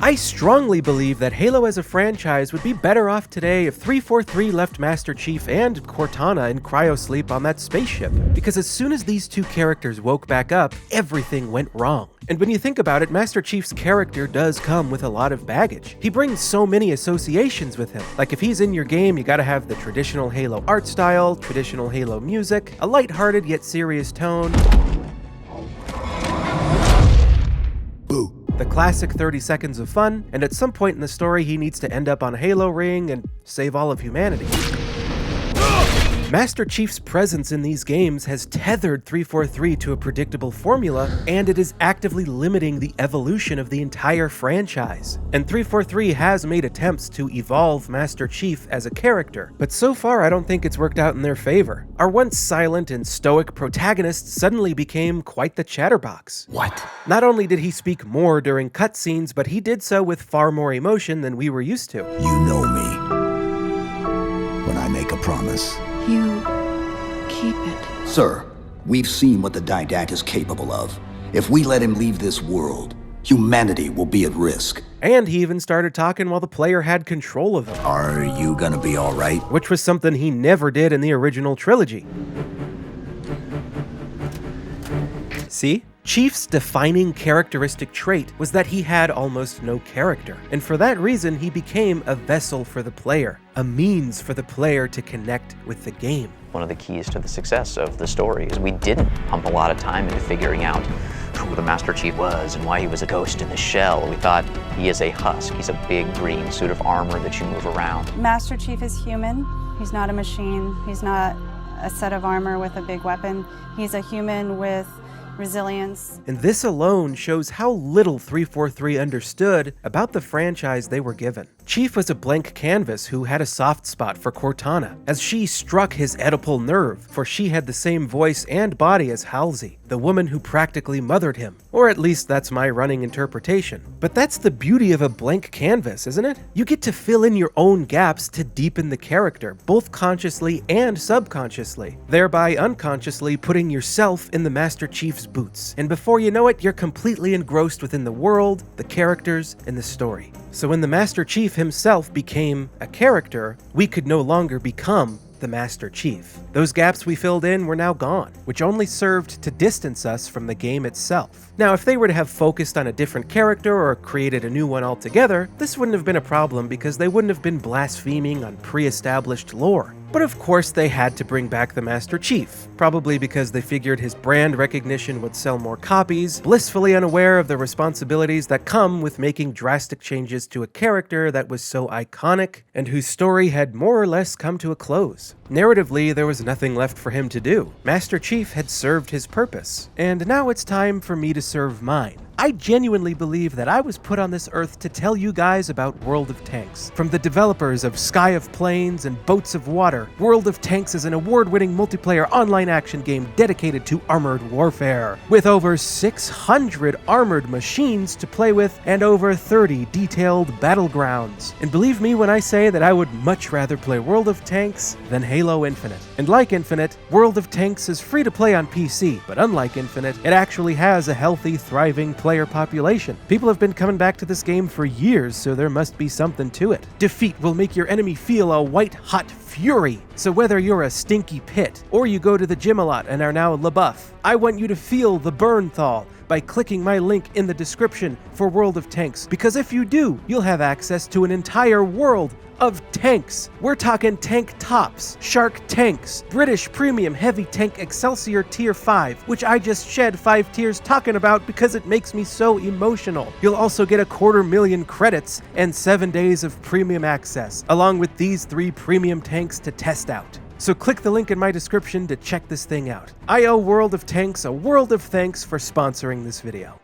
I strongly believe that Halo as a franchise would be better off today if 343 left Master Chief and Cortana in cryosleep on that spaceship, because as soon as these two characters woke back up, everything went wrong. And when you think about it, Master Chief's character does come with a lot of baggage. He brings so many associations with him. Like if he's in your game, you gotta have the traditional Halo art style, traditional Halo music, a lighthearted yet serious tone, the classic 30 seconds of fun, and at some point in the story he needs to end up on a Halo ring and save all of humanity. Master Chief's presence in these games has tethered 343 to a predictable formula, and it is actively limiting the evolution of the entire franchise. And 343 has made attempts to evolve Master Chief as a character, but so far I don't think it's worked out in their favor. Our once silent and stoic protagonist suddenly became quite the chatterbox. What? Not only did he speak more during cutscenes, but he did so with far more emotion than we were used to. You know me. When I make a promise, you keep it. Sir, we've seen what the Didact is capable of. If we let him leave this world, humanity will be at risk. And he even started talking while the player had control of him. Are you gonna be alright? Which was something he never did in the original trilogy. See? Chief's defining characteristic trait was that he had almost no character, and for that reason he became a vessel for the player, a means for the player to connect with the game. One of the keys to the success of the story is we didn't pump a lot of time into figuring out who the Master Chief was and why he was a ghost in the shell. We thought he is a husk. He's a big green suit of armor that you move around. Master Chief is human. He's not a machine. He's not a set of armor with a big weapon. He's a human with resilience. And this alone shows how little 343 understood about the franchise they were given. Chief was a blank canvas who had a soft spot for Cortana, as she struck his Oedipal nerve, for she had the same voice and body as Halsey, the woman who practically mothered him. Or at least that's my running interpretation. But that's the beauty of a blank canvas, isn't it? You get to fill in your own gaps to deepen the character, both consciously and subconsciously, thereby unconsciously putting yourself in the Master Chief's boots. And before you know it, you're completely engrossed within the world, the characters, and the story. So when the Master Chief himself became a character, we could no longer become the Master Chief. Those gaps we filled in were now gone, which only served to distance us from the game itself. Now, if they were to have focused on a different character or created a new one altogether, this wouldn't have been a problem because they wouldn't have been blaspheming on pre-established lore. But of course they had to bring back the Master Chief, probably because they figured his brand recognition would sell more copies, blissfully unaware of the responsibilities that come with making drastic changes to a character that was so iconic and whose story had more or less come to a close. Narratively, there was nothing left for him to do. Master Chief had served his purpose, and now it's time for me to serve mine. I genuinely believe that I was put on this earth to tell you guys about World of Tanks. From the developers of Sky of Plains and Boats of Water, World of Tanks is an award-winning multiplayer online action game dedicated to armored warfare, with over 600 armored machines to play with and over 30 detailed battlegrounds. And believe me when I say that I would much rather play World of Tanks than Halo Infinite. And like Infinite, World of Tanks is free to play on PC, but unlike Infinite, it actually has a healthy, thriving player population. People have been coming back to this game for years, so there must be something to it. Defeat will make your enemy feel a white-hot fury. So whether you're a stinky pit, or you go to the gym a lot and are now LaBeouf, I want you to feel the Bernthal by clicking my link in the description for World of Tanks, because if you do, you'll have access to an entire world of tanks. We're talking tank tops, Shark tanks, British premium heavy tank Excelsior tier 5, which I just shed 5 tears talking about because it makes me so emotional. You'll also get 250,000 credits and 7 days of premium access, along with these 3 premium tanks to test out. So click the link in my description to check this thing out. I owe World of Tanks a world of thanks for sponsoring this video.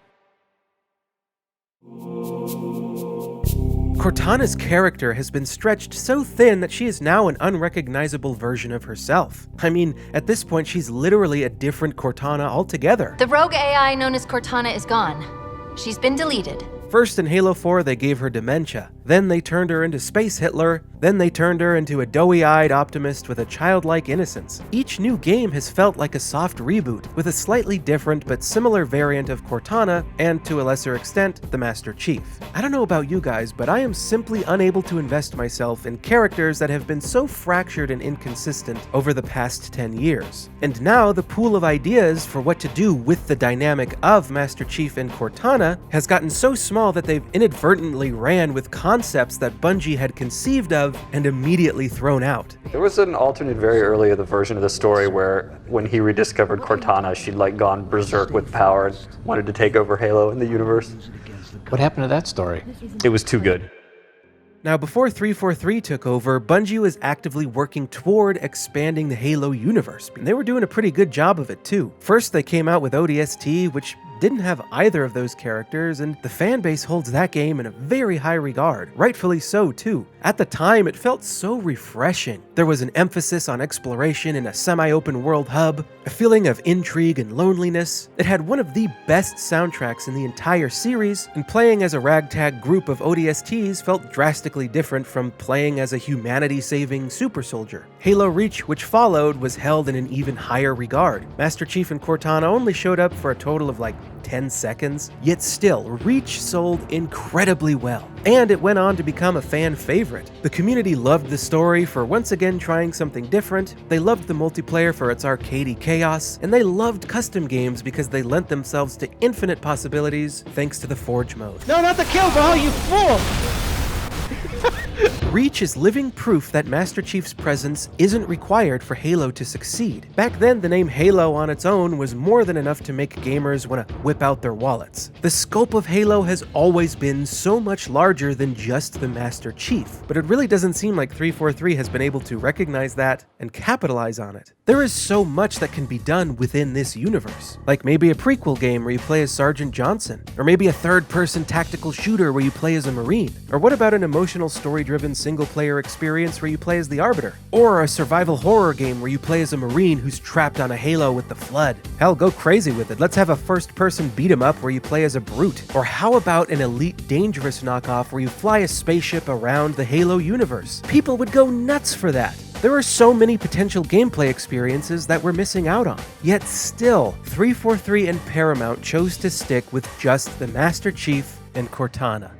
Cortana's character has been stretched so thin that she is now an unrecognizable version of herself. I mean, at this point, she's literally a different Cortana altogether. The rogue AI known as Cortana is gone. She's been deleted. First in Halo 4 they gave her dementia, then they turned her into Space Hitler, then they turned her into a doughy-eyed optimist with a childlike innocence. Each new game has felt like a soft reboot, with a slightly different but similar variant of Cortana, and to a lesser extent, the Master Chief. I don't know about you guys, but I am simply unable to invest myself in characters that have been so fractured and inconsistent over the past 10 years. And now the pool of ideas for what to do with the dynamic of Master Chief and Cortana has gotten so small that they've inadvertently ran with concepts that Bungie had conceived of and immediately thrown out. There was an alternate very early of the version of the story where when he rediscovered Cortana, she'd like gone berserk with power and wanted to take over Halo in the universe. What happened to that story? It was too good. Now, before 343 took over, Bungie was actively working toward expanding the Halo universe, and they were doing a pretty good job of it too. First, they came out with ODST, which didn't have either of those characters, and the fan base holds that game in a very high regard, rightfully so too. At the time, it felt so refreshing. There was an emphasis on exploration in a semi-open world hub, a feeling of intrigue and loneliness. It had one of the best soundtracks in the entire series, and playing as a ragtag group of ODSTs felt drastically different from playing as a humanity-saving super soldier. Halo Reach, which followed, was held in an even higher regard. Master Chief and Cortana only showed up for a total of like 10 seconds, yet still, Reach sold incredibly well, and it went on to become a fan favorite. The community loved the story for once again trying something different, they loved the multiplayer for its arcadey chaos, and they loved custom games because they lent themselves to infinite possibilities thanks to the Forge mode. No, not the kill ball, you fool! Reach is living proof that Master Chief's presence isn't required for Halo to succeed. Back then, the name Halo on its own was more than enough to make gamers want to whip out their wallets. The scope of Halo has always been so much larger than just the Master Chief, but it really doesn't seem like 343 has been able to recognize that and capitalize on it. There is so much that can be done within this universe, like maybe a prequel game where you play as Sergeant Johnson, or maybe a third-person tactical shooter where you play as a Marine, or what about an emotional story-driven single-player experience where you play as the Arbiter, or a survival horror game where you play as a Marine who's trapped on a Halo with the Flood. Hell, go crazy with it. Let's have a first-person beat-em-up where you play as a Brute, or how about an Elite Dangerous knockoff where you fly a spaceship around the Halo universe? People would go nuts for that. There are so many potential gameplay experiences that we're missing out on. Yet still, 343 and Paramount chose to stick with just the Master Chief and Cortana.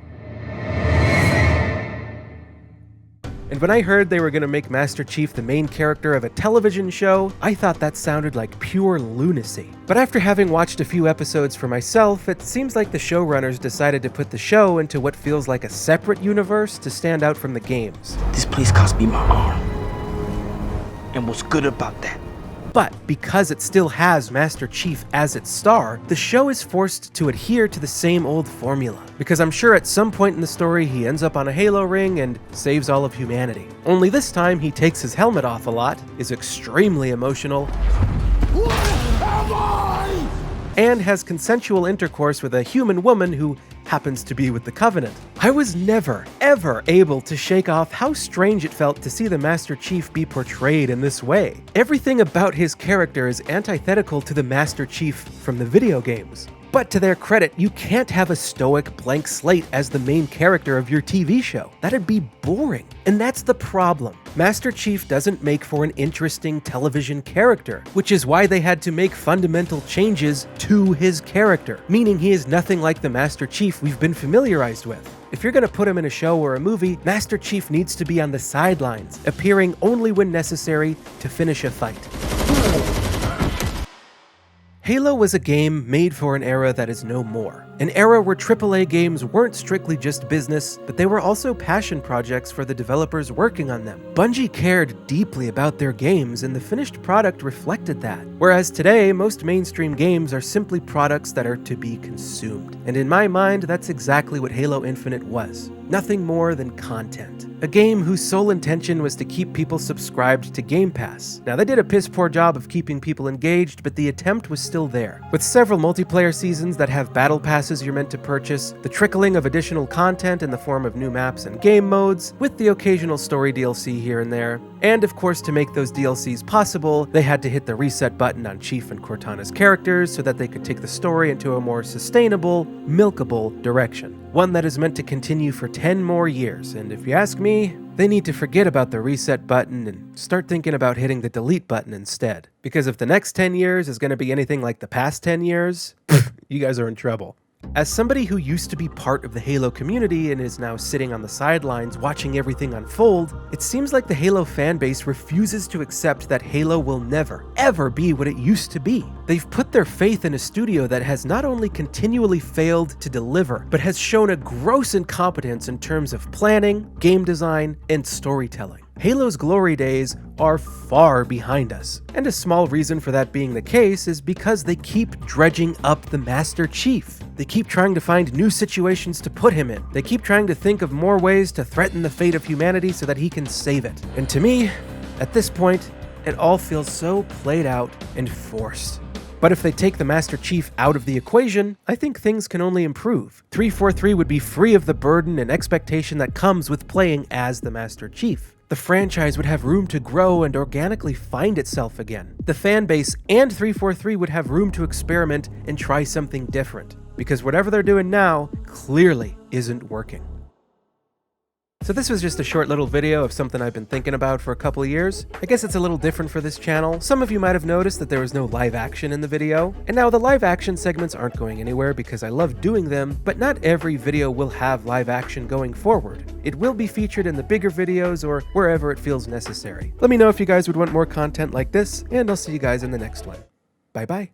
And when I heard they were going to make Master Chief the main character of a television show, I thought that sounded like pure lunacy. But after having watched a few episodes for myself, it seems like the showrunners decided to put the show into what feels like a separate universe to stand out from the games. This place cost me my arm. And what's good about that? But because it still has Master Chief as its star, the show is forced to adhere to the same old formula. Because I'm sure at some point in the story he ends up on a Halo ring and saves all of humanity. Only this time he takes his helmet off a lot, is extremely emotional, and has consensual intercourse with a human woman who happens to be with the Covenant. I was never, ever able to shake off how strange it felt to see the Master Chief be portrayed in this way. Everything about his character is antithetical to the Master Chief from the video games. But to their credit, you can't have a stoic blank slate as the main character of your TV show. That'd be boring. And that's the problem. Master Chief doesn't make for an interesting television character, which is why they had to make fundamental changes to his character, meaning he is nothing like the Master Chief we've been familiarized with. If you're gonna put him in a show or a movie, Master Chief needs to be on the sidelines, appearing only when necessary to finish a fight. Halo was a game made for an era that is no more. An era where AAA games weren't strictly just business, but they were also passion projects for the developers working on them. Bungie cared deeply about their games, and the finished product reflected that. Whereas today, most mainstream games are simply products that are to be consumed. And in my mind, that's exactly what Halo Infinite was. Nothing more than content. A game whose sole intention was to keep people subscribed to Game Pass. Now, they did a piss-poor job of keeping people engaged, but the attempt was still still there, with several multiplayer seasons that have battle passes you're meant to purchase, the trickling of additional content in the form of new maps and game modes, with the occasional story DLC here and there. And of course, to make those DLCs possible, they had to hit the reset button on Chief and Cortana's characters so that they could take the story into a more sustainable, milkable direction. One that is meant to continue for 10 more years, and if you ask me, they need to forget about the reset button and start thinking about hitting the delete button instead. Because if the next 10 years is going to be anything like the past 10 years, you guys are in trouble. As somebody who used to be part of the Halo community and is now sitting on the sidelines watching everything unfold, it seems like the Halo fanbase refuses to accept that Halo will never, ever be what it used to be. They've put their faith in a studio that has not only continually failed to deliver, but has shown a gross incompetence in terms of planning, game design, and storytelling. Halo's glory days are far behind us, and a small reason for that being the case is because they keep dredging up the Master Chief. They keep trying to find new situations to put him in. They keep trying to think of more ways to threaten the fate of humanity so that he can save it. And to me, at this point, it all feels so played out and forced. But if they take the Master Chief out of the equation, I think things can only improve. 343 would be free of the burden and expectation that comes with playing as the Master Chief. The franchise would have room to grow and organically find itself again. The fanbase and 343 would have room to experiment and try something different, because whatever they're doing now clearly isn't working. So this was just a short little video of something I've been thinking about for a couple of years. I guess it's a little different for this channel. Some of you might have noticed that there was no live action in the video. And now the live action segments aren't going anywhere because I love doing them, but not every video will have live action going forward. It will be featured in the bigger videos or wherever it feels necessary. Let me know if you guys would want more content like this, and I'll see you guys in the next one. Bye bye.